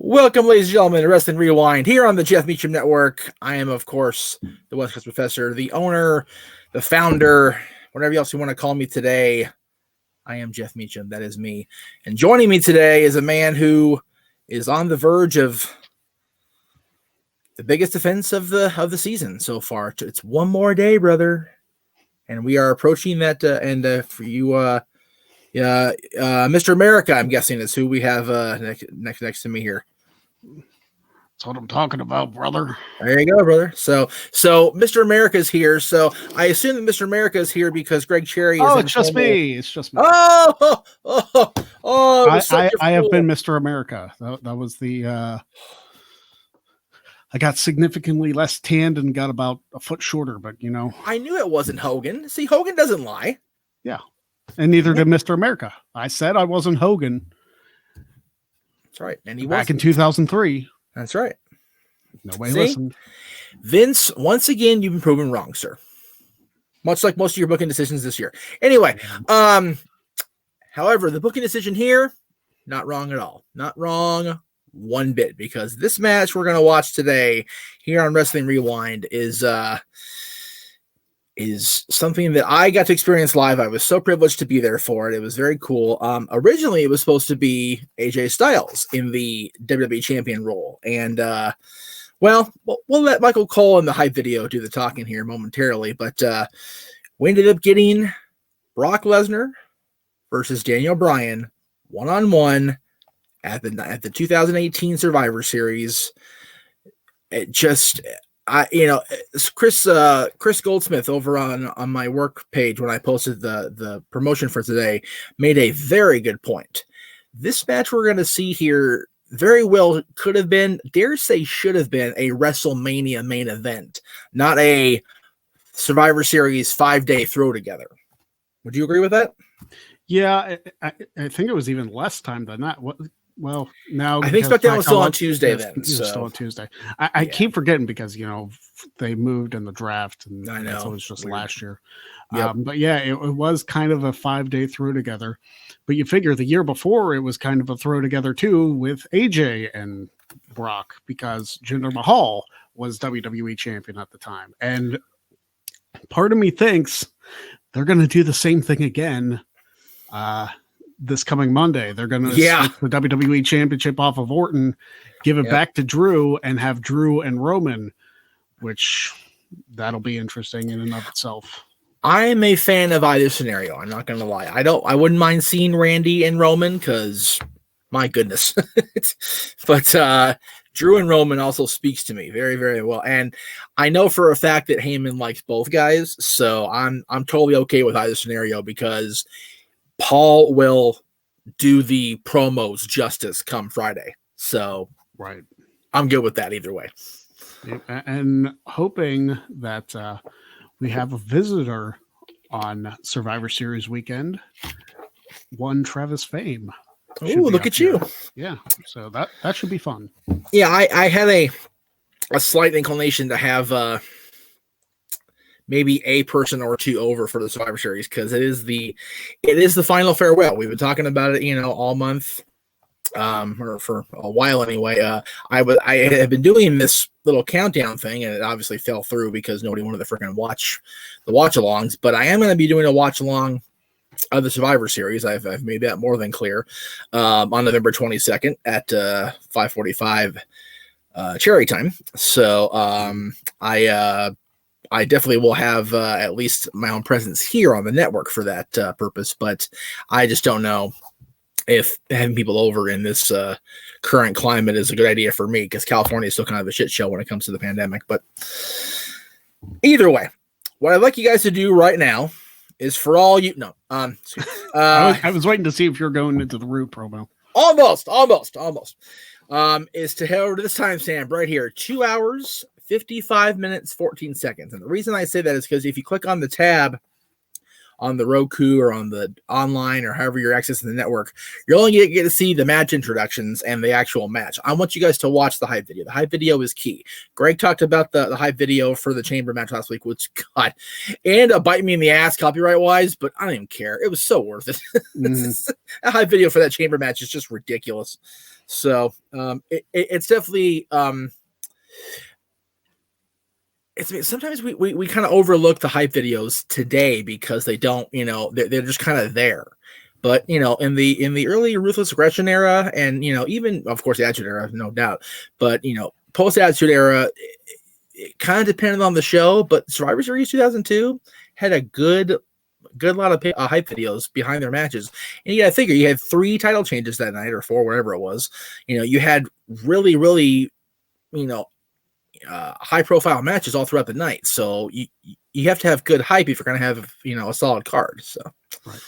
Welcome, ladies and gentlemen, to Wrestling Rewind here on the JEFF MEACHAM Network. I am, of course, the West Coast Professor, the owner, the founder, whatever else you want to call me today. I am JEFF MEACHAM. That is me. And joining me today is a man who is on the verge of the biggest defense of the season so far. It's one more day, brother, and we are approaching that. For you, Mr. America, I'm guessing is who we have next to me here. That's what I'm talking about, brother. There you go, brother. So Mr. America is here. So I assume that Mr. America is here because Greg Cherry is. Oh, it's just me. It's just me. Oh! I have been Mr. America. That was the. I got significantly less tanned and got about a foot shorter, but you know. I knew it wasn't Hogan. See, Hogan doesn't lie. Yeah. And neither did Mr. America. I said I wasn't Hogan. That's right. And he was back in 2003. That's right. Nobody listened. Vince, once again, you've been proven wrong, sir. Much like most of your booking decisions this year. Anyway, however, the booking decision here, not wrong at all. Not wrong one bit, because this match we're going to watch today here on Wrestling Rewind is something that I got to experience live. I was so privileged to be there for it. It was very cool. Originally, it was supposed to be AJ Styles in the WWE Champion role. And, we'll let Michael Cole in the hype video do the talking here momentarily. But we ended up getting Brock Lesnar versus Daniel Bryan one-on-one at the 2018 Survivor Series. It just... Chris Goldsmith over on my work page when I posted the promotion for today made a very good point. This match we're going to see here very well could have been, dare say should have been, a WrestleMania main event, not a Survivor Series 5-day throw together. Would you agree with that? Yeah, I think it was even less time than that. Well, now I think SmackDown was still on Tuesday then. Still on Tuesday. I keep forgetting because, they moved in the draft and I know. It was just last year. Yep. But yeah, it was kind of a 5-day throw together. But you figure the year before it was kind of a throw together too with AJ and Brock because Jinder Mahal was WWE champion at the time. And part of me thinks they're going to do the same thing again. This coming Monday, they're going to take the WWE Championship off of Orton, give it back to Drew, and have Drew and Roman, which that'll be interesting in and of itself. I'm a fan of either scenario. I'm not going to lie. I wouldn't mind seeing Randy and Roman because, my goodness, but Drew and Roman also speaks to me very, very well, and I know for a fact that Heyman likes both guys, so I'm totally okay with either scenario because Paul will do the promos justice come Friday. So right. I'm good with that either way. And hoping that we have a visitor on Survivor Series weekend, one Travis Fame. Oh, look at you. Yeah. So that should be fun. Yeah, I had a slight inclination to have maybe a person or two over for the Survivor Series because it is the final farewell. We've been talking about it, all month, or for a while anyway. I have been doing this little countdown thing, and it obviously fell through because nobody wanted to freaking watch the watch-alongs. But I am going to be doing a watch-along of the Survivor Series. I've made that more than clear on November 22nd at 5:45 cherry time. So I definitely will have at least my own presence here on the network for that purpose, but I just don't know if having people over in this current climate is a good idea for me because California is still kind of a shit show when it comes to the pandemic. But either way, what I'd like you guys to do right now is for all you know. I was waiting to see if you're going into the Root promo. Almost. Is to head over to this timestamp right here, 2 hours. 55 minutes, 14 seconds. And the reason I say that is because if you click on the tab on the Roku or on the online or however you're accessing the network, you're only going to get to see the match introductions and the actual match. I want you guys to watch the hype video. The hype video is key. Greg talked about the hype video for the Chamber match last week, which, God, and bite me in the ass copyright-wise, but I don't even care. It was so worth it. A hype video for that Chamber match is just ridiculous. So it's definitely sometimes we kind of overlook the hype videos today because they don't, they're just kind of there. But in the early Ruthless Aggression era, and even of course the Attitude Era, no doubt, but post Attitude Era, it kind of depended on the show. But Survivor Series 2002 had a good lot of hype videos behind their matches. And you got to figure you had 3 title changes that night, or 4, whatever it was. You had really, really, high profile matches all throughout the night. So you have to have good hype if you're going to have, a solid card. So right.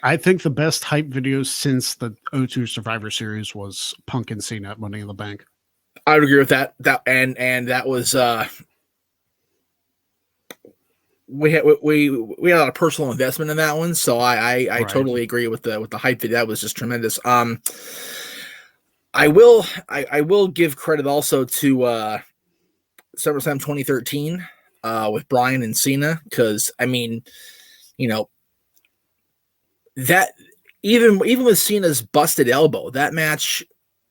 I think the best hype videos since the 02 Survivor Series was Punk and Cena at Money in the Bank. I would agree with that. And that was we had a lot of personal investment in that one, so I right. Totally agree with the hype video. That was just tremendous. I will give credit also to SummerSlam 2013 with Bryan and Cena, because that even with Cena's busted elbow, that match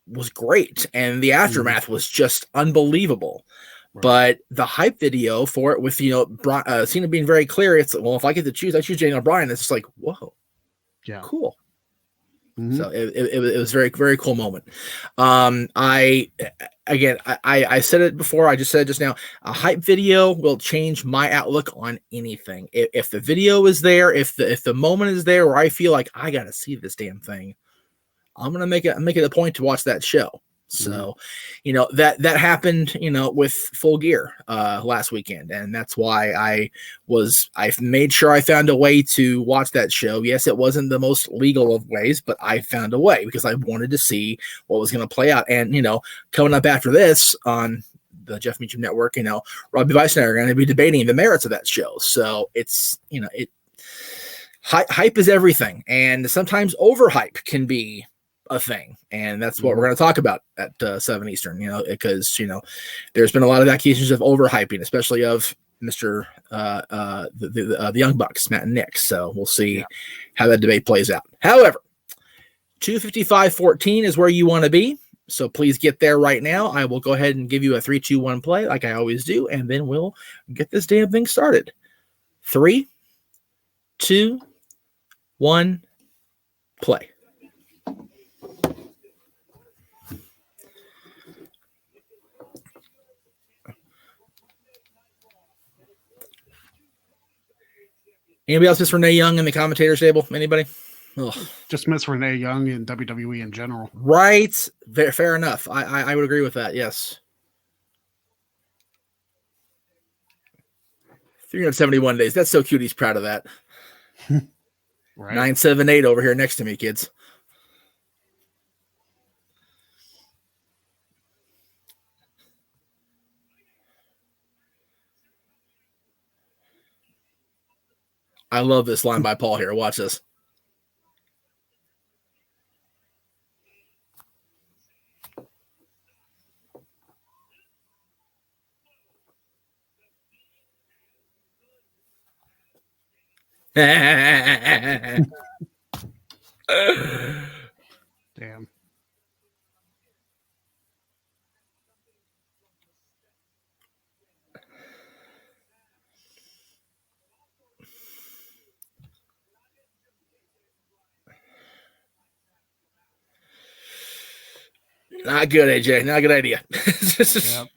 was great, and the aftermath was just unbelievable. Right. But the hype video for it, with Cena being very clear, it's well, if I get to choose, I choose Daniel Bryan. It's just like, whoa, yeah, cool. Mm-hmm. So it was very, very cool moment. I said it before. I just said it just now. A hype video will change my outlook on anything. If the video is there, if the moment is there where I feel like I got to see this damn thing, I'm gonna make it a point to watch that show. So, that happened, with Full Gear last weekend, and that's why I've made sure I found a way to watch that show. Yes, it wasn't the most legal of ways, but I found a way because I wanted to see what was going to play out. And coming up after this on the JEFF MEACHAM Network, Robbie Weiss and I are going to be debating the merits of that show. So it's hype is everything, and sometimes overhype can be a thing, and that's what we're going to talk about at 7 Eastern, because there's been a lot of accusations of overhyping, especially of Mr. The Young Bucks, Matt and Nick. So we'll see how that debate plays out. However, 255.14 is where you want to be, so please get there right now. I will go ahead and give you a 3, 2, 1 play like I always do, and then we'll get this damn thing started. 3, 2, 1, play. Anybody else miss Renee Young in the commentator's table? Anybody? Ugh. Just miss Renee Young in WWE in general. Right. Fair enough. I would agree with that. Yes. 371 days. That's so cute. He's proud of that. Right. 978 over here next to me, kids. I love this line by Paul here. Watch this. Damn. Not good, AJ. Not a good idea. Yep.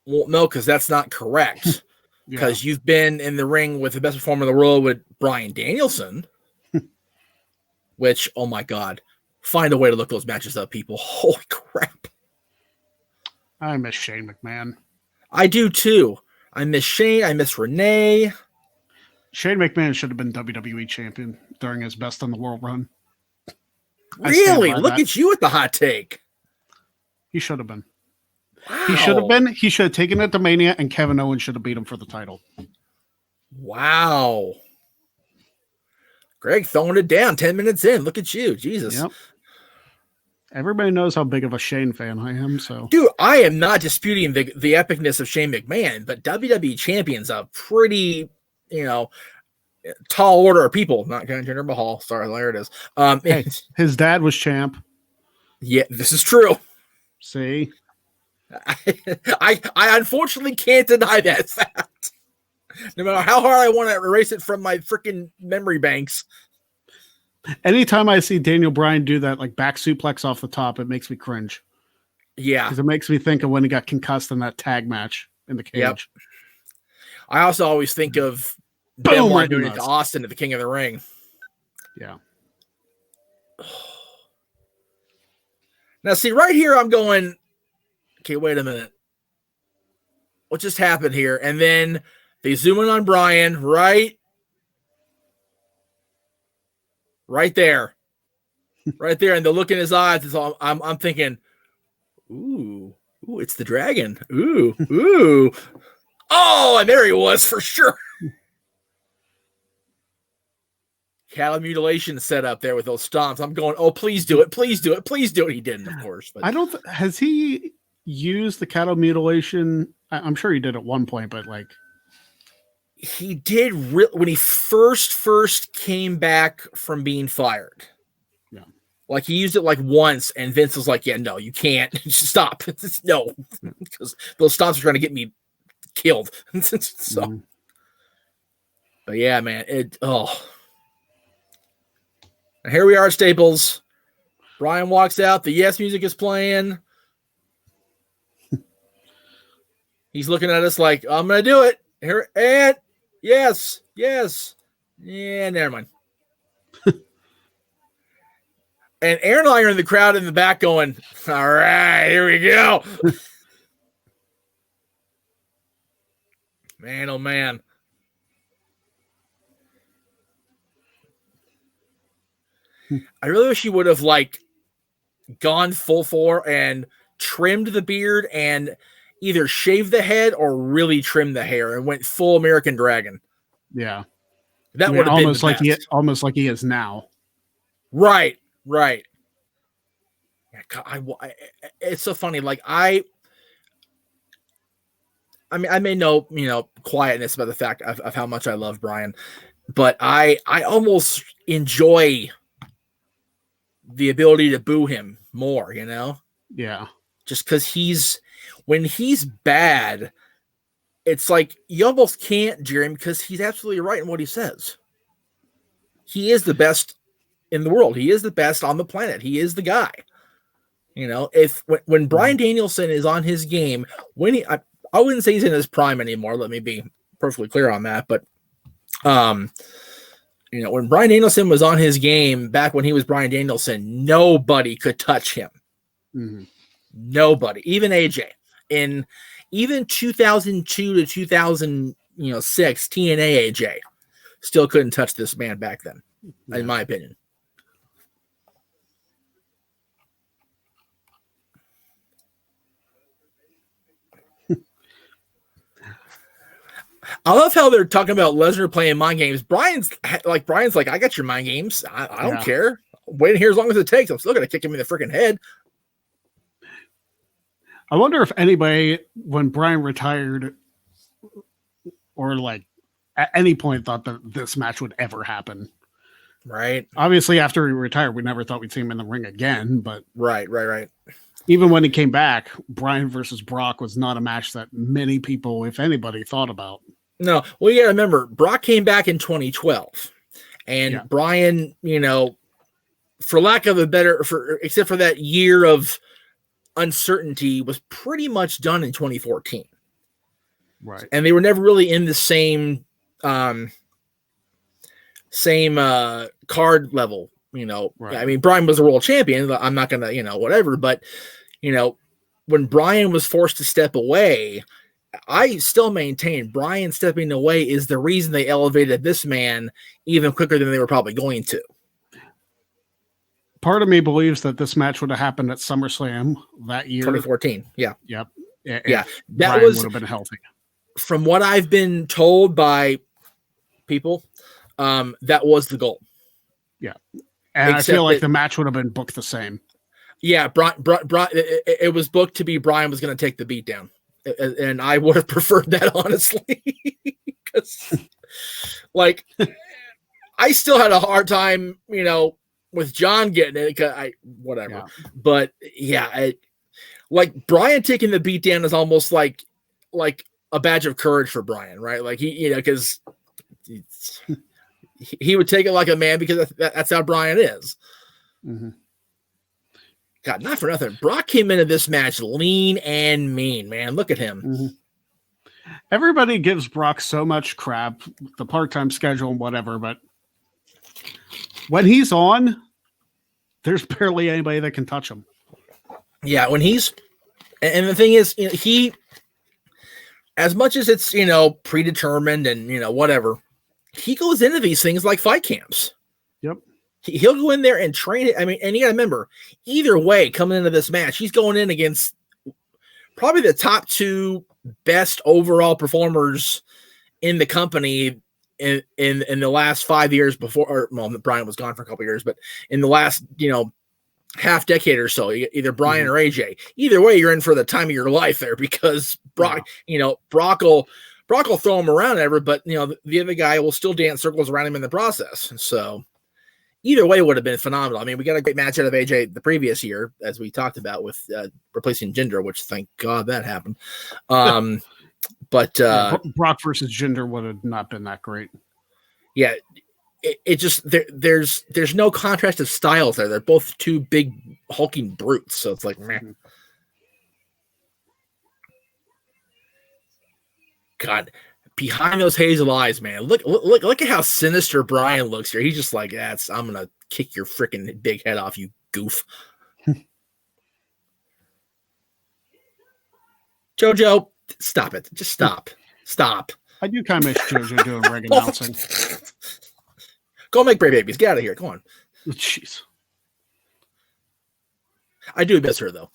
Well, no, because that's not correct. because you've been in the ring with the best performer in the world with Bryan Danielson, which, oh my God, find a way to look those matches up, people. Holy crap. I miss Shane McMahon. I do too. I miss Shane. I miss Renee. Shane McMahon should have been WWE champion during his best in the world run. Really? Look at you with the hot take. He should have been. Wow. He should have been. He should have taken it to Mania, and Kevin Owens should have beat him for the title. Wow. Greg throwing it down 10 minutes in. Look at you. Jesus. Yep. Everybody knows how big of a Shane fan I am. So, dude, I am not disputing the epicness of Shane McMahon, but WWE Champion's a pretty, tall order of people. Not going to Jinder Mahal. Sorry, there it is. Hey, his dad was champ. Yeah, this is true. See, I unfortunately can't deny that fact. No matter how hard I want to erase it from my freaking memory banks. Anytime I see Daniel Bryan do that like back suplex off the top, it makes me cringe. Yeah. Because it makes me think of when he got concussed in that tag match in the cage. Yep. I also always think of Benoit doing it to Austin at the King of the Ring. Yeah. Now, see, right here, I'm going, okay, wait a minute. What just happened here? And then they zoom in on Bryan, right? Right there. Right there. And the look in his eyes is all I'm thinking, ooh, it's the dragon. Ooh. Oh, and there he was for sure. Cattle mutilation set up there with those stomps. I'm going, oh, please do it. Please do it. Please do it. He didn't, of course. But I don't, has he used the cattle mutilation? I'm sure he did at one point, but like. He did when he first came back from being fired. Yeah. Like he used it like once and Vince was like, yeah, no, you can't. Stop. No. Because those stomps are trying to get me killed. So but yeah, man, and here we are at Staples. Bryan walks out, the Yes music is playing. He's looking at us like, I'm gonna do it. Here and yes. Yeah, never mind. And Aaron and I are in the crowd in the back going, all right, here we go. Man, oh man. I really wish he would have gone full for and trimmed the beard and either shaved the head or really trimmed the hair and went full American Dragon. Yeah. That would have been almost like he is now. Right. Yeah, it's so funny. I may know, quietness about the fact of how much I love Bryan, but I almost enjoy the ability to boo him more, Yeah. Just because when he's bad, it's like you almost can't jeer him because he's absolutely right in what he says. He is the best in the world. He is the best on the planet. He is the guy. When Bryan Danielson is on his game, I wouldn't say he's in his prime anymore. Let me be perfectly clear on that. But, when Bryan Danielson was on his game back when he was Bryan Danielson, nobody could touch him. Mm-hmm. Nobody, even AJ. In even 2002 to 2006, TNA AJ still couldn't touch this man back then, in my opinion. I love how they're talking about Lesnar playing mind games. Bryan's like, I got your mind games. I don't care. Wait here as long as it takes. I'm still going to kick him in the freaking head. I wonder if anybody, when Bryan retired or at any point thought that this match would ever happen. Right. Obviously, after he retired, we never thought we'd see him in the ring again, but right. Even when he came back, Bryan versus Brock was not a match that many people, if anybody, thought about. No. Well, you got to remember, Brock came back in 2012 and Bryan, for lack of a better, except for that year of uncertainty, was pretty much done in 2014. Right. And they were never really in the same card level, you know. Right. I mean, Bryan was a world champion. I'm not gonna, you know, whatever, but you know, when Bryan was forced to step away, I still maintain Bryan stepping away is the reason they elevated this man even quicker than they were probably going to. Part of me believes that this match would have happened at SummerSlam that year. 2014. Yeah. Yep. Yeah. That Bryan would have been healthy. From what I've been told by people, that was the goal. Yeah. And I feel like the match would have been booked the same. Yeah. It was booked to be Bryan was going to take the beat down. And I would have preferred that, honestly. Because, like, I still had a hard time, you know, with John getting it. Whatever. Yeah. But, yeah, like, Bryan taking the beat down is almost like a badge of courage for Bryan, right? Like, he, you know, because he would take it like a man because that's how Bryan is. Mm-hmm. God, not for nothing. Brock came into this match lean and mean, man. Look at him. Mm-hmm. Everybody gives Brock so much crap, the part-time schedule and whatever, but when he's on, there's barely anybody that can touch him. Yeah, when he's, and the thing is, you know, he, as much as it's, you know, predetermined and, you know, whatever, he goes into these things like fight camps. Yep. He'll go in there and train it. I mean, and you got to remember, either way, coming into this match, he's going in against probably the top two best overall performers in the company in the last 5 years before, or, well, Bryan was gone for a couple of years, but in the last, you know, half decade or so, either Bryan or AJ. Either way, you're in for the time of your life there because Brock, you know, Brock will throw him around ever, but you know, the other guy will still dance circles around him in the process. So either way would have been phenomenal. I mean, we got a great match out of AJ the previous year, as we talked about with replacing Jinder, which thank God that happened. But Brock versus Jinder would have not been that great. Yeah. It just there's no contrast of styles there. They're both two big hulking brutes, so it's like, man. God, behind those hazel eyes, man. Look at how sinister Bryan looks here. He's just like, I'm gonna kick your freaking big head off, you goof. JoJo, stop it. Just stop. Stop. I do kind of miss JoJo doing ring announcing. Go make Brave Babies. Get out of here. Come on. Jeez. I do miss her, though.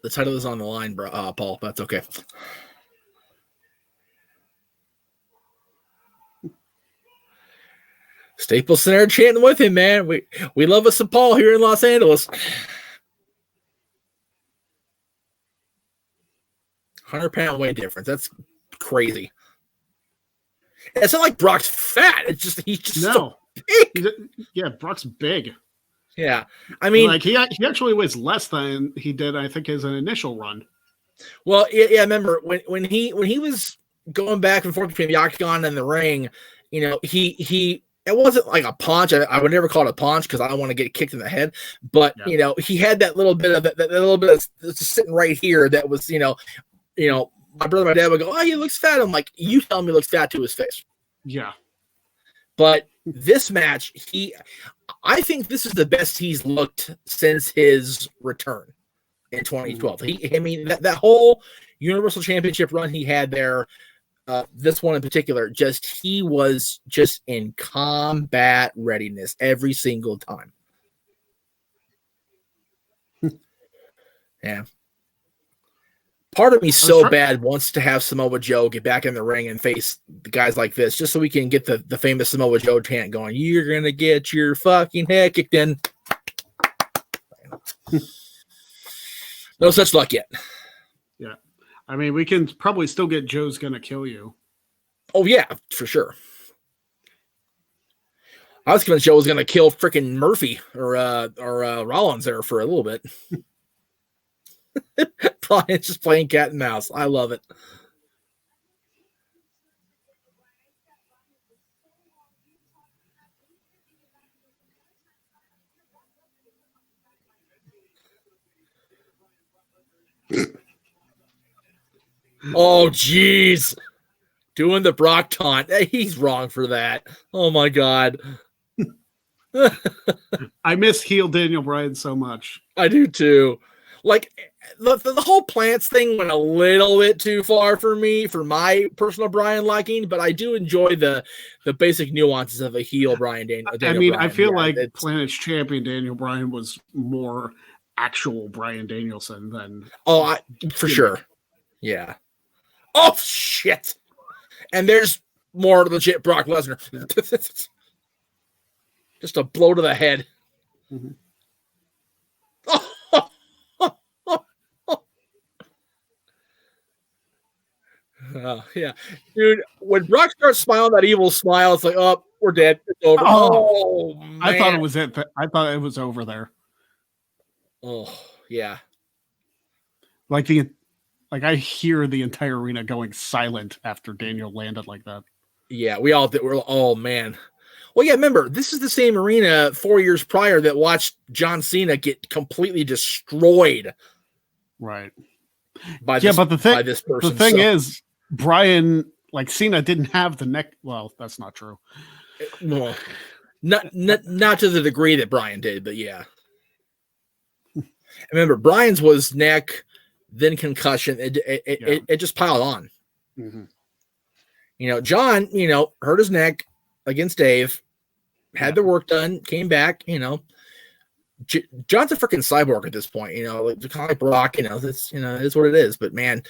The title is on the line, Paul. That's okay. Staples Center chanting with him, man. We love us some Paul here in Los Angeles. 100-pound weight difference. That's crazy. It's not like Brock's fat. It's just he's just so big. Brock's big. Yeah, I mean, like he actually weighs less than he did, I think, as an initial run. Well, yeah, I remember when he was going back and forth between the octagon and the ring. You know, it wasn't like a punch. I would never call it a punch because I don't want to get kicked in the head. But you know, he had that little bit of that little bit of just sitting right here. That was, you know, my brother, my dad would go, "Oh, he looks fat." I'm like, "You tell me he looks fat to his face." Yeah. But this match, I think this is the best he's looked since his return in 2012. I mean, that whole Universal Championship run he had there, this one in particular, he was just in combat readiness every single time. Yeah. Part of me so bad wants to have Samoa Joe get back in the ring and face the guys like this, just so we can get the famous Samoa Joe chant going. You're going to get your fucking head kicked in. No such luck yet. Yeah. I mean, we can probably still get Joe's going to kill you. Oh, yeah, for sure. I was convinced Joe was going to kill freaking Murphy or Rollins there for a little bit. Bryan's just playing cat and mouse. I love it. Oh, jeez. Doing the Brock taunt. He's wrong for that. Oh, my God. I miss heel Daniel Bryan so much. I do, too. Like, the whole plants thing went a little bit too far for me, for my personal Bryan liking, but I do enjoy the basic nuances of a heel Daniel Bryan. I feel like Planet's champion Daniel Bryan was more actual Bryan Danielson than... for sure. Yeah. Oh, shit. And there's more legit Brock Lesnar. Yeah. Just a blow to the head. Mm-hmm. Yeah. Dude, when Brock starts smiling that evil smile, it's like, oh, we're dead. It's over. Oh, man. I thought it was it. I thought it was over there. Oh, yeah. Like I hear the entire arena going silent after Daniel landed like that. Yeah, we're oh man. Well, yeah, remember, this is the same arena 4 years prior that watched John Cena get completely destroyed. Right. By this person. The thing is, Bryan, like Cena didn't have the neck. Well, that's not true. Well, not to the degree that Bryan did, but yeah. Remember, Bryan's was neck, then concussion. It just piled on. Mm-hmm. You know, John, hurt his neck against Dave, had the work done, came back, John's a freaking cyborg at this point, like kind of like Brock, that's, is what it is. But man,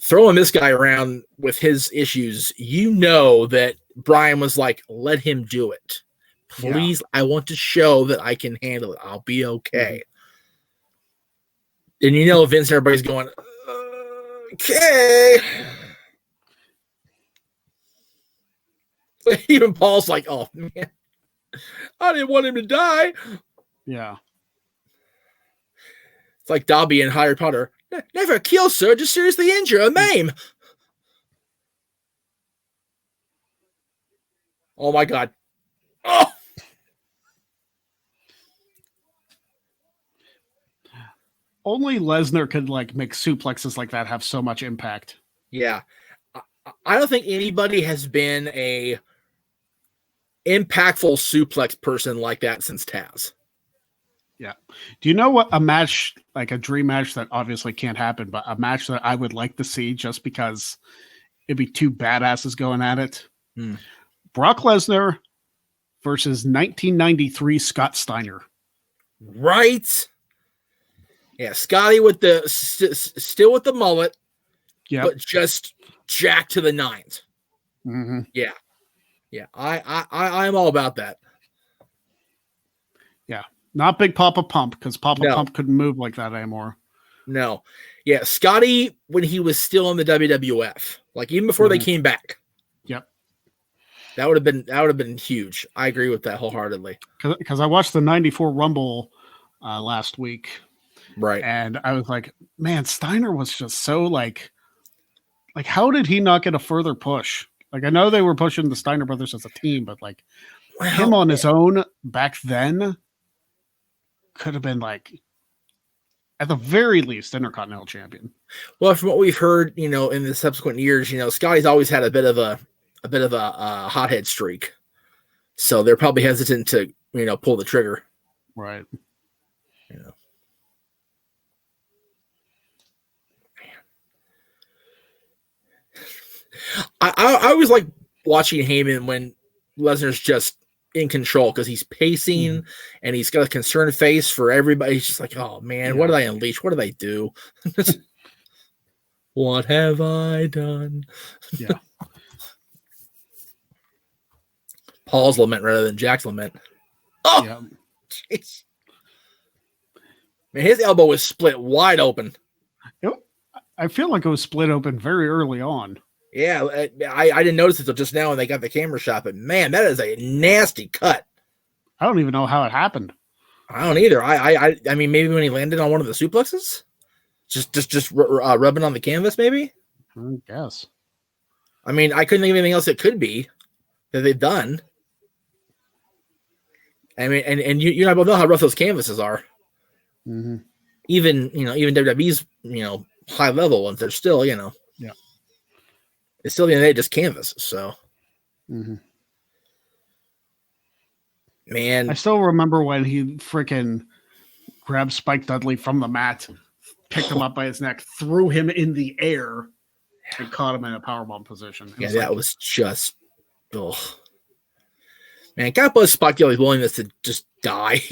throwing this guy around with his issues, that Bryan was like, let him do it. Please, I want to show that I can handle it. I'll be okay. And Vince and everybody's going, okay. Even Paul's like, oh man, I didn't want him to die. Yeah. It's like Dobby and Harry Potter. Never kill, sir. Just seriously injure or maim. Oh my God. Oh. Only Lesnar could make suplexes like that have so much impact. Yeah. I don't think anybody has been a impactful suplex person like that since Taz. Yeah. Do you know what a match, like a dream match that obviously can't happen, but a match that I would like to see just because it'd be two badasses going at it? Brock Lesnar versus 1993 Scott Steiner. Right? Yeah, Scotty with still with the mullet, but just jacked to the nines. Mm-hmm. Yeah. Yeah, I'm all about that. Yeah, not Big Papa Pump, because Papa Pump couldn't move like that anymore. No. Yeah, Scotty when he was still in the WWF, like even before they came back. Yep. That would have been huge. I agree with that wholeheartedly. Because I watched the '94 Rumble last week. Right. And I was like, man, Steiner was just so like how did he not get a further push? Like, I know they were pushing the Steiner brothers as a team, but him on his own back then could have been at the very least Intercontinental Champion. Well, from what we've heard, in the subsequent years, Scotty's always had a bit of a hothead streak, so they're probably hesitant to pull the trigger. Right. I always like watching Heyman when Lesnar's just in control because he's pacing and he's got a concerned face for everybody. He's just like, oh man, what did I unleash? What did I do? What have I done? Yeah. Paul's lament rather than Jack's lament. Oh, jeez. Man, his elbow was split wide open. I feel like it was split open very early on. Yeah, I didn't notice it until just now when they got the camera shot, but man, that is a nasty cut. I don't even know how it happened. I don't either. I mean, maybe when he landed on one of the suplexes, just rubbing on the canvas, maybe. I guess. I mean, I couldn't think of anything else it could be that they've done. I mean, and you and I both know how rough those canvases are. Mm-hmm. Even WWE's high level ones, they're still yeah. It's still the end of the day just canvas. So, man, I still remember when he freaking grabbed Spike Dudley from the mat, picked him up by his neck, threw him in the air, and caught him in a powerbomb position. That was just, man, God bless Spike Dudley's willingness to just die.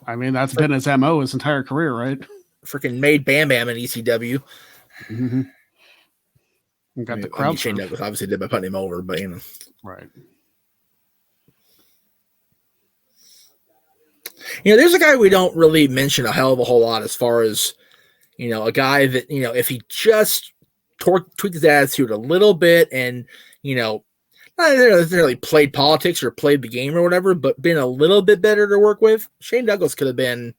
I mean, that's been his MO his entire career, right? Freaking made Bam Bam in ECW. Mm-hmm. Got the crowd. Shane Douglas obviously did by putting him over, but right. There's a guy we don't really mention a hell of a whole lot as far as, a guy that, if he just tweaked his attitude a little bit and, not necessarily played politics or played the game or whatever, but been a little bit better to work with, Shane Douglas could have been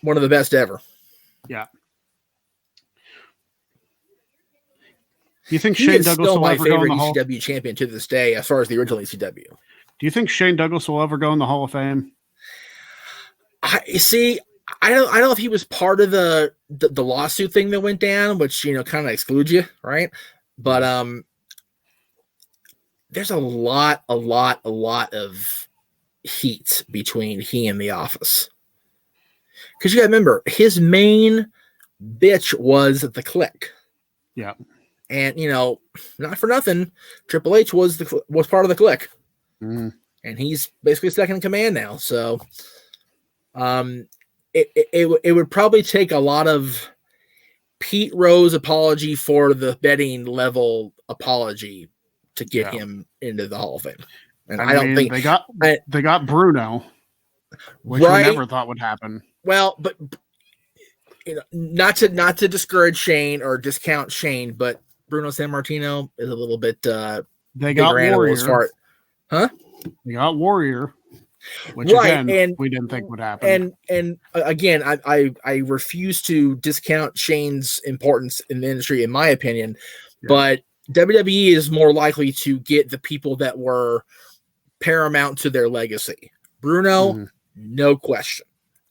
one of the best ever. Yeah. Do you think Shane Douglas will ever go in the Hall? ECW champion to this day, as far as the original ECW? Do you think Shane Douglas will ever go in the Hall of Fame? I don't know if he was part of the lawsuit thing that went down, which kind of excludes you, right? But there's a lot of heat between he and the Office, because you got to remember his main bitch was the Click. Yeah. And not for nothing, Triple H was part of the Click, and he's basically second in command now. So, it would probably take a lot of Pete Rose apology for the betting level apology to get him into the Hall of Fame. And I don't think they got Bruno, which we never thought would happen. Well, but not to discourage Shane or discount Shane, but Bruno Sammartino is a little bit they got Warrior as far, huh? They got Warrior, which again we didn't think would happen. And again, I refuse to discount Shane's importance in the industry, in my opinion, but WWE is more likely to get the people that were paramount to their legacy. Bruno, no question.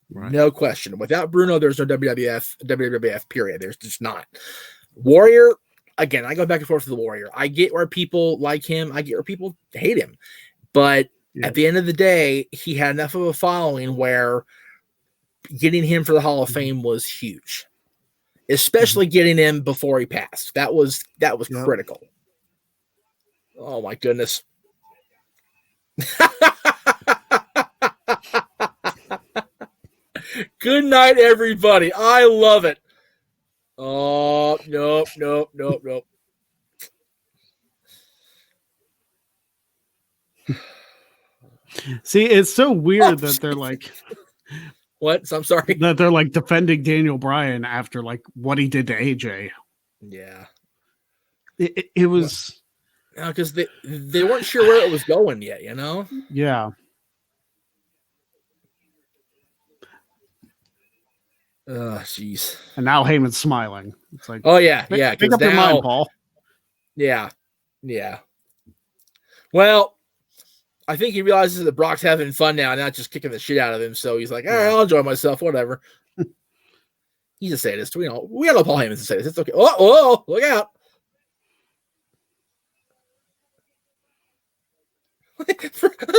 Right. No question. Without Bruno, there's no WWF period. There's just not. Warrior, again, I go back and forth with the Warrior. I get where people like him. I get where people hate him. But at the end of the day, he had enough of a following where getting him for the Hall of Fame was huge, especially getting him before he passed. That was critical. Oh my goodness. Good night, everybody. I love it. Oh, nope. See, it's so weird that they're like, what? I'm sorry. That they're like defending Daniel Bryan after like what he did to AJ. Yeah. It was because they weren't sure where it was going yet, Yeah. Oh, jeez. And now Heyman's smiling. It's like, oh yeah, yeah. Pick up your mind, Paul. Yeah. Well, I think he realizes that Brock's having fun now, not just kicking the shit out of him. So he's like, all right, I'll enjoy myself, whatever. He's a sadist. We all know Paul Heyman's a sadist. It's okay. Oh, look out.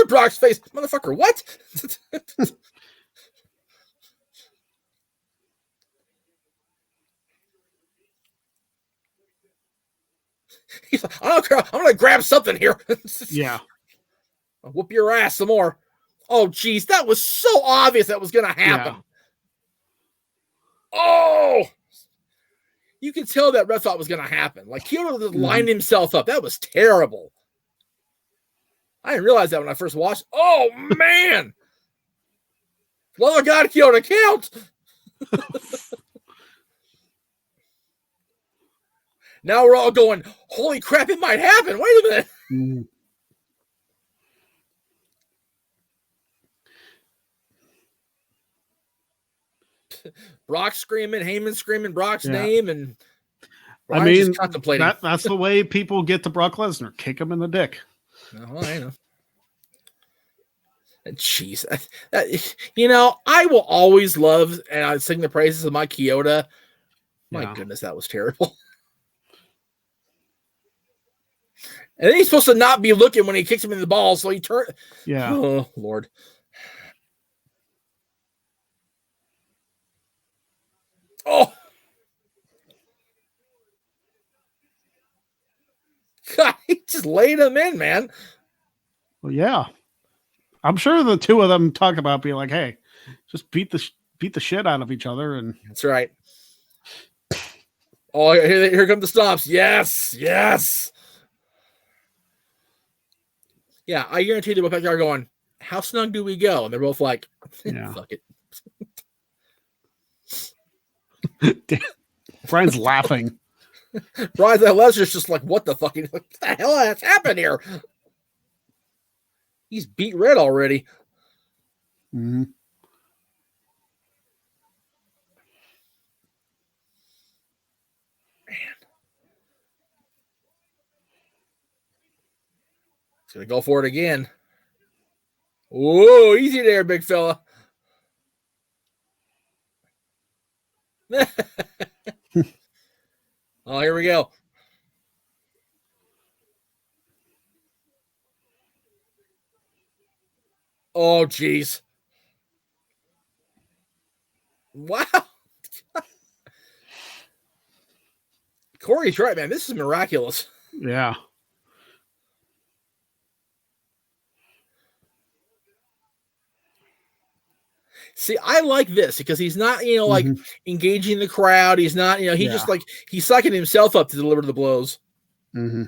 Brock's face, motherfucker, what? He's like, I don't care. I'm gonna grab something here. Yeah. I'll whoop your ass some more. Oh, geez, that was so obvious that was gonna happen. Yeah. Oh, you can tell that ref thought was gonna happen. Like Kyoto lined himself up. That was terrible. I didn't realize that when I first watched. Oh man! Love of God, Kyoto, count. Now we're all going, holy crap, it might happen. Wait a minute. Brock screaming, Heyman screaming Brock's Yeah. name, and I Bryan's mean, just contemplating. that's the way people get to Brock Lesnar. Kick him in the dick. Oh, I know. Jeez. You know, I will always love and I sing the praises of my Kyoto. My goodness, that was terrible. And then he's supposed to not be looking when he kicks him in the balls, so he turned. Yeah. Oh, Lord. Oh. God, he just laid him in, man. Well, yeah. I'm sure the two of them talk about being like, hey, just beat the shit out of each other. And that's right. Oh, here come the stomps. Yes, yes. Yeah, I guarantee they both back there going, how snug do we go? And they're both like, fuck it. Bryan's laughing. Bryan Lesnar's just like, what the fuck? He's like, what the hell has happened here? He's beat red already. Mm-hmm. Man. He's going to go for it again. Whoa, easy there, big fella. Oh, here we go. Oh, jeez. Wow. Corey's right, man. This is miraculous. Yeah. See, I like this because he's not, like engaging the crowd. He's not, he just like, he's sucking himself up to deliver the blows. Mm-hmm.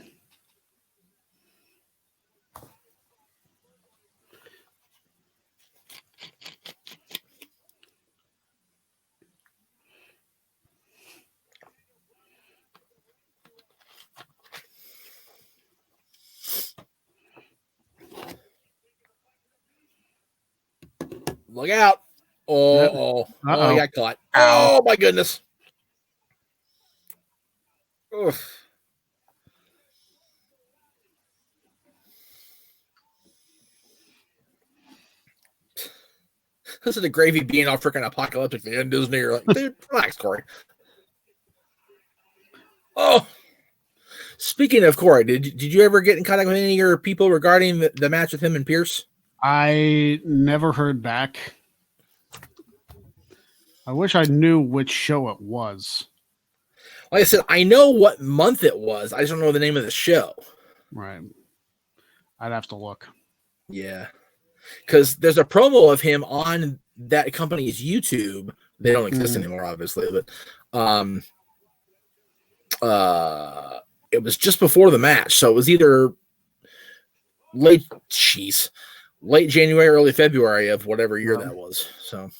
Look out. Oh, he got caught. Ow. Oh, my goodness. Ugh. This is the gravy being all freaking apocalyptic. The end Disney. You're like, dude, relax, Corey. Oh. Speaking of Corey, did you ever get in contact with any of your people regarding the match with him and Pierce? I never heard back. I wish I knew which show it was. Like I said, I know what month it was. I just don't know the name of the show. Right. I'd have to look. Yeah. Because there's a promo of him on that company's YouTube. They don't exist anymore, obviously, but it was just before the match. So it was either late January, early February of whatever year that was. So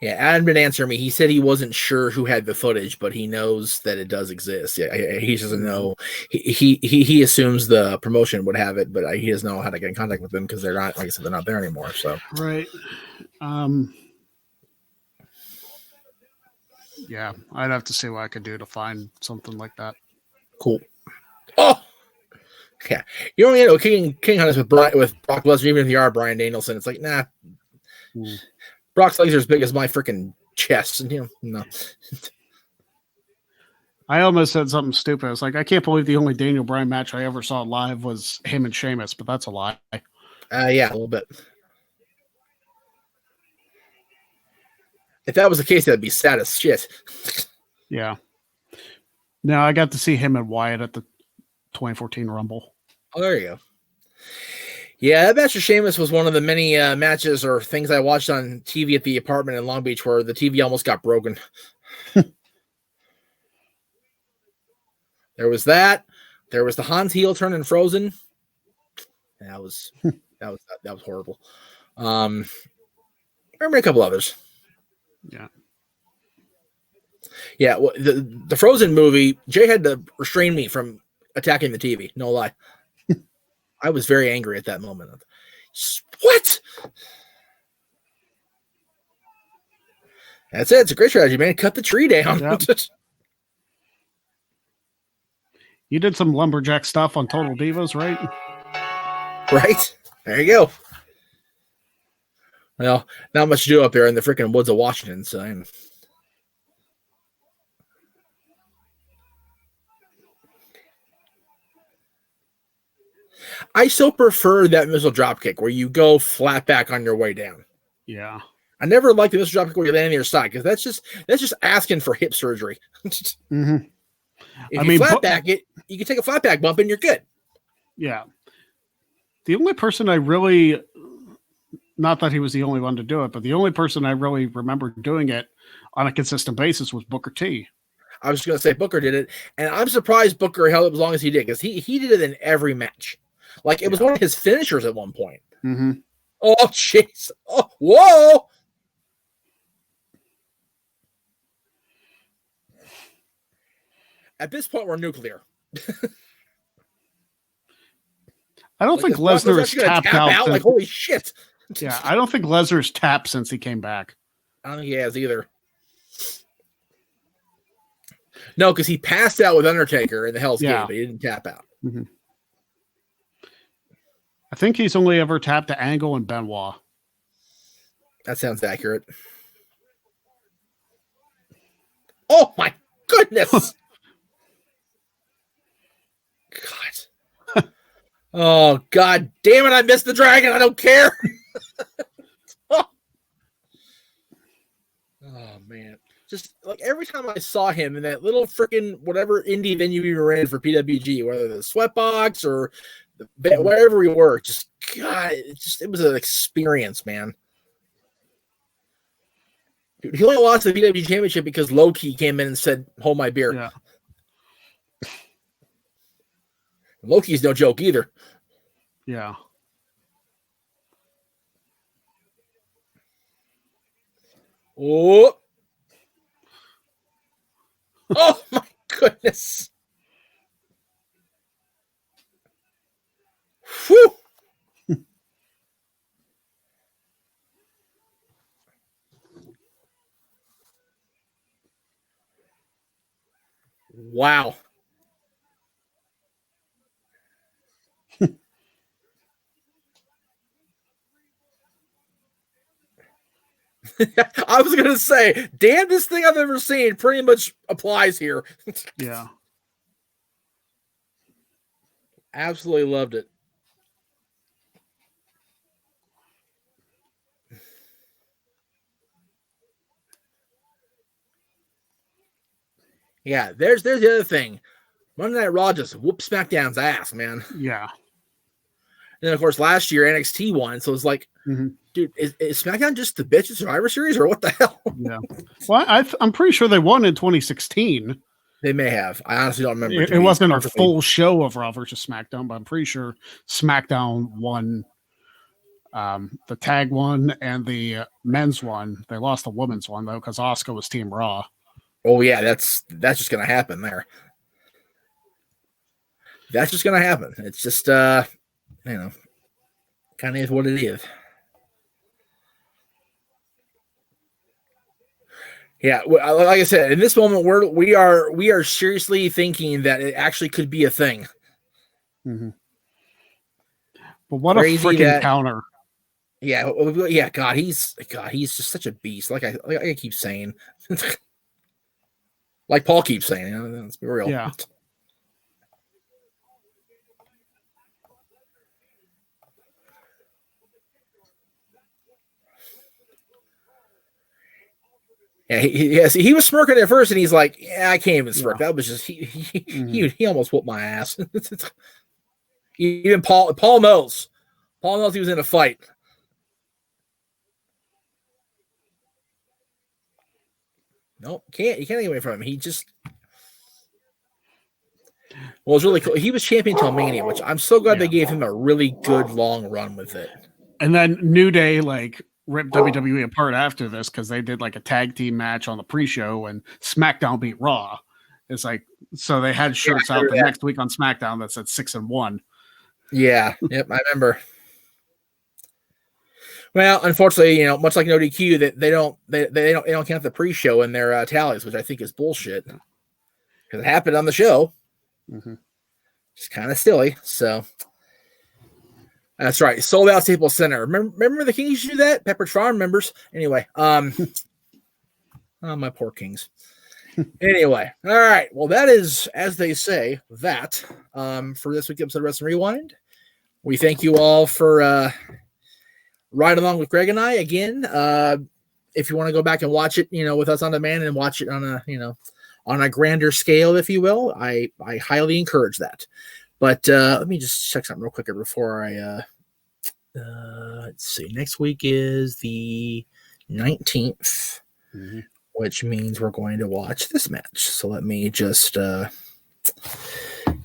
yeah, Adam didn't answer me. He said he wasn't sure who had the footage, but he knows that it does exist. Yeah, he doesn't know. He assumes the promotion would have it, but he doesn't know how to get in contact with them because they're not, like I said, they're not there anymore. So right. Yeah, I'd have to see what I could do to find something like that. Cool. Oh, yeah. You don't know King Hunters with Brock Lesnar, even if you are Bryan Danielson. It's like, nah. Brock's legs are as big as my freaking chest. And, no. I almost said something stupid. It's like, I can't believe the only Daniel Bryan match I ever saw live was him and Sheamus, but that's a lie. Yeah, a little bit. If that was the case, that'd be sad as shit. Yeah. Now I got to see him and Wyatt at the 2014 Rumble. Oh, there you go. Yeah, that match with Sheamus was one of the many matches or things I watched on TV at the apartment in Long Beach where the TV almost got broken. There was that. There was the Hans heel turn in Frozen. That was horrible. Remember a couple others. Yeah. Yeah, well, the Frozen movie, Jay had to restrain me from attacking the TV. No lie. I was very angry at that moment. What? That's it. It's a great strategy, man. Cut the tree down. Yep. You did some lumberjack stuff on Total Divas, right? Right? There you go. Well, not much to do up there in the freaking woods of Washington, so I still prefer that missile dropkick where you go flat back on your way down. Yeah. I never liked the missile dropkick where you land on your side because that's just asking for hip surgery. Mm-hmm. If you flat back it, you can take a flat back bump and you're good. Yeah. The only person I really, not that he was the only one to do it, but the only person I really remember doing it on a consistent basis was Booker T. I was going to say Booker did it, and I'm surprised Booker held it as long as he did because he did it in every match. Like it was one of his finishers at one point. Mm-hmm. Oh, jeez. Oh, whoa. At this point, we're nuclear. I don't think Lesnar is tapped out. Like, holy shit. Yeah, I don't think Lesnar's tapped since he came back. I don't think he has either. No, because he passed out with Undertaker in the Hell's Gate, but he didn't tap out. Mm-hmm. I think he's only ever tapped to Angle and Benoit. That sounds accurate. Oh, my goodness. God. Oh, God damn it. I missed the dragon. I don't care. Oh, man. Just like every time I saw him in that little freaking whatever indie venue we were in for PWG, whether the Sweatbox or wherever we were, just God, it was an experience, man. Dude, he only lost the WWE Championship because Loki came in and said, "Hold my beer." Yeah. Loki's no joke either. Yeah. Oh. Oh my goodness. Whew. Wow. I was going to say, damnedest thing I've ever seen pretty much applies here. Yeah. Absolutely loved it. Yeah, there's the other thing. Monday Night Raw just whooped SmackDown's ass, man. Yeah. And then, of course, last year NXT won, so it's like, dude, is SmackDown just the bitch of Survivor Series or what the hell? Yeah. Well, I'm pretty sure they won in 2016. They may have. I honestly don't remember. It wasn't a full show of Raw versus SmackDown, but I'm pretty sure SmackDown won the tag one and the men's one. They lost the women's one, though, because Asuka was Team Raw. Oh, yeah, that's just going to happen there. That's just going to happen. It's just, kind of is what it is. Yeah, like I said, in this moment, we are seriously thinking that it actually could be a thing. Mm-hmm. But what crazy a freaking counter! Yeah, God, he's just such a beast. Like I keep saying, like Paul keeps saying, let's be real. Yeah. Yeah, he was smirking at first, and he's like, "Yeah, I can't even smirk. That was just he almost whooped my ass." Even Paul knows. Paul knows he was in a fight. Nope, you can't get away from him. He just well, it's really cool. He was champion till Mania, which I'm so glad they gave him a really good long run with it. And then New Day ripped WWE apart after this because they did a tag team match on the pre-show and SmackDown beat Raw. It's so they had shirts out the next week on SmackDown that said 6-1. Yeah. Yep. I remember. Well, unfortunately, much like no DQ, that they don't count the pre-show in their tallies, which I think is bullshit because it happened on the show. Mm-hmm. It's kind of silly. So that's right. Sold out Staples Center. Remember the Kings used to do that? Pepperidge Farm members. Anyway, oh, my poor Kings. Anyway, all right. Well, that is, as they say, that for this week's episode of Wrestling Rewind. We thank you all for riding along with Greg and I again. If you want to go back and watch it, with us on demand and watch it on a grander scale, if you will, I highly encourage that. But let me just check something real quick before I let's see. Next week is the 19th, which means we're going to watch this match. So let me just let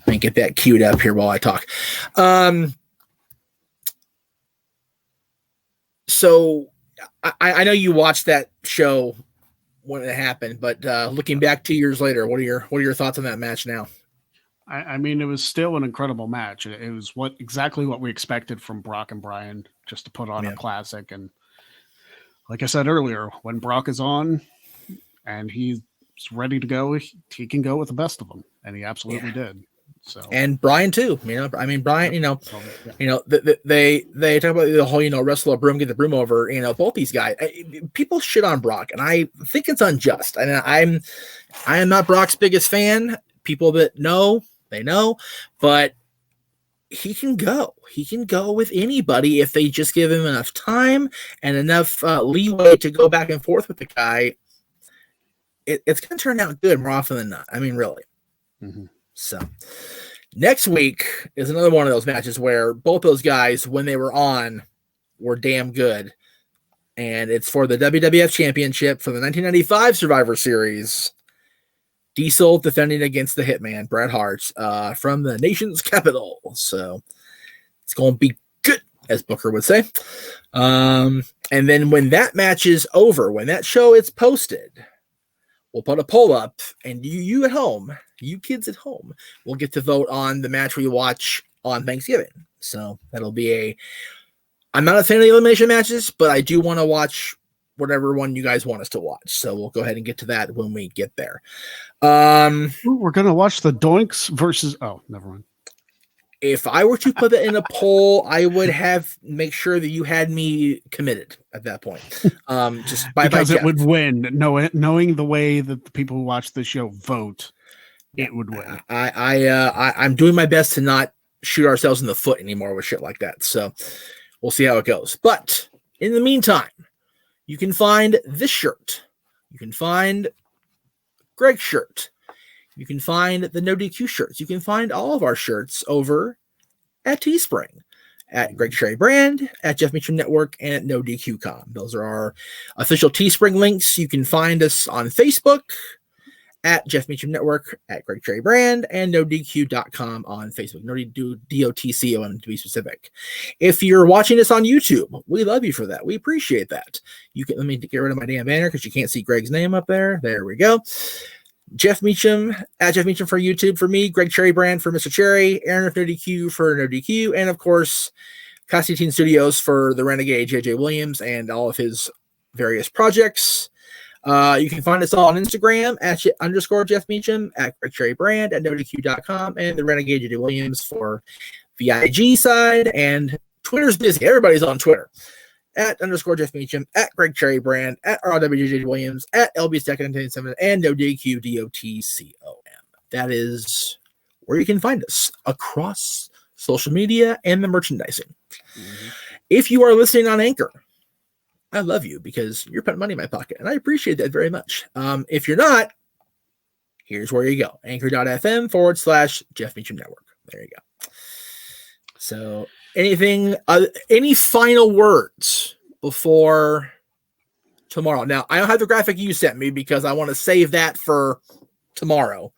me get that queued up here while I talk. So I know you watched that show when it happened, but looking back 2 years later, what are your thoughts on that match now? I mean, it was still an incredible match. It was exactly what we expected from Brock and Bryan, just to put on a classic. And like I said earlier, when Brock is on and he's ready to go, he can go with the best of them, and he absolutely did. So, and Bryan too. I mean, Bryan. They talk about the whole wrestle a broom, get the broom over. Both these guys. People shit on Brock, and I think it's unjust. And I am not Brock's biggest fan. People that know, they know, but he can go. He can go with anybody if they just give him enough time and enough leeway to go back and forth with the guy. It's going to turn out good more often than not. I mean, really. Mm-hmm. So next week is another one of those matches where both those guys, when they were on, were damn good. And it's for the WWF Championship for the 1995 Survivor Series. Diesel defending against the Hitman, Bret Hart, from the nation's capital. So it's going to be good, as Booker would say. And then when that match is over, when that show is posted, we'll put a poll up, and you at home, you kids at home, will get to vote on the match we watch on Thanksgiving. So that'll be I'm not a fan of the elimination matches, but I do want to watch whatever one you guys want us to watch. So we'll go ahead and get to that when we get there. We're going to watch the Doinks versus... Oh, never mind. If I were to put it in a poll, I would make sure that you had me committed at that point. Just because it would win. Knowing the way that the people who watch the show vote, it would win. I'm doing my best to not shoot ourselves in the foot anymore with shit like that. So we'll see how it goes. But in the meantime, you can find this shirt. You can find Greg's shirt. You can find the No DQ shirts. You can find all of our shirts over at Teespring, at Greg Cherry Brand, at Jeff Meacham Network, and at No DQ.com. Those are our official Teespring links. You can find us on Facebook at Jeff Meacham Network, at Greg Cherry Brand, and NoDQ.com on Facebook. No DOTCOM to be specific. If you're watching this on YouTube, we love you for that. We appreciate that. You can let me get rid of my damn banner because you can't see Greg's name up there. There we go. Jeff Meacham, at Jeff Meacham for YouTube for me, Greg Cherry Brand for Mr. Cherry, Aaron of No DQ for No DQ, and of course, Constantine Studios for the Renegade JJ Williams and all of his various projects. You can find us all on Instagram at _Jeff Meacham, at Greg Cherry Brand, at NoDQ.com, and the Renegade JJ Williams for the IG side. And Twitter's busy. Everybody's on Twitter. At _Jeff Meacham, at Greg Cherry Brand, at RWJJ Williams, at LBStack97, and NoDQ.DOTCOM. That is where you can find us across social media and the merchandising. Mm-hmm. If you are listening on Anchor, I love you because you're putting money in my pocket, and I appreciate that very much. If you're not, here's where you go. Anchor.fm/Jeff Meacham Network. There you go. So any final words before tomorrow? Now, I don't have the graphic you sent me because I want to save that for tomorrow.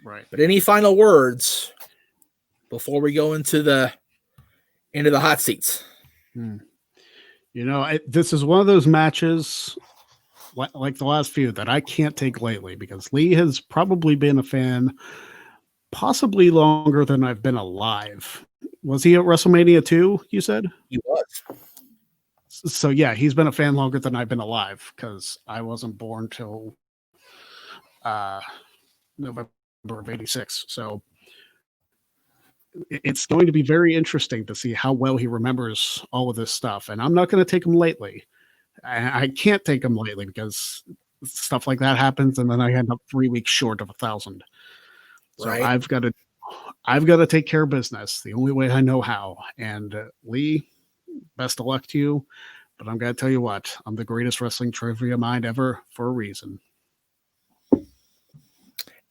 Right. But any final words before we go into the hot seats? This is one of those matches like the last few that I can't take lately because Lee has probably been a fan possibly longer than I've been alive Was he at WrestleMania 2, you said? He was. So, yeah, he's been a fan longer than I've been alive because I wasn't born till November of 86. So it's going to be very interesting to see how well he remembers all of this stuff. And I'm not going to take him lightly. I can't take him lightly because stuff like that happens, and then I end up 3 weeks short of 1,000. So Right. I've got to take care of business the only way I know how. And Lee, best of luck to you. But I'm going to tell you what, I'm the greatest wrestling trivia mind ever for a reason.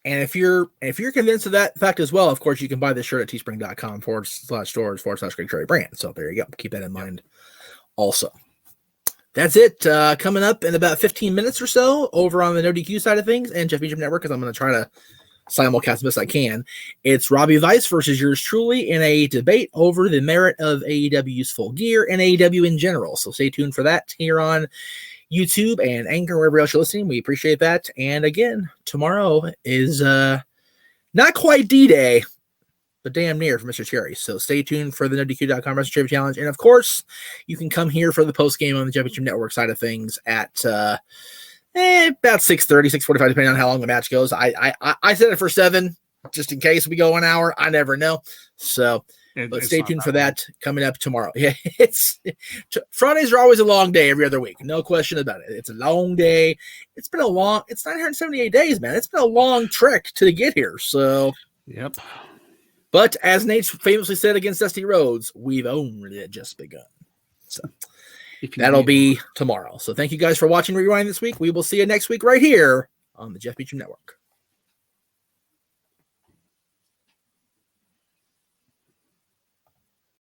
And if you're convinced of that fact as well, of course, you can buy this shirt at teespring.com/stores/Greg Cherry Brand. So there you go. Keep that in mind also. That's it. Coming up in about 15 minutes or so over on the No DQ side of things and Jeff Meacham Network, because I'm going to try to simulcast as best I can. It's Robbie Weiss versus yours truly in a debate over the merit of AEW's Full Gear and AEW in general. So stay tuned for that here on YouTube and Anchor, wherever else you're listening. We appreciate that. And again, tomorrow is not quite D-Day, but damn near for Mr. Cherry. So stay tuned for the NoDQ.com Wrestling Trivia Challenge. And of course, you can come here for the post game on the Championship Network side of things at about 6:30, 6:45, depending on how long the match goes. I set it for 7, just in case we go an hour. I never know. So but stay tuned for that coming up tomorrow. Yeah, Fridays are always a long day every other week. No question about it. It's a long day. It's 978 days, man. It's been a long trek to get here. So, yep. But as Nate famously said against Dusty Rhodes, we've only just begun. So that'll be tomorrow. So thank you guys for watching Rewind this week. We will see you next week right here on the Jeff Meacham Network.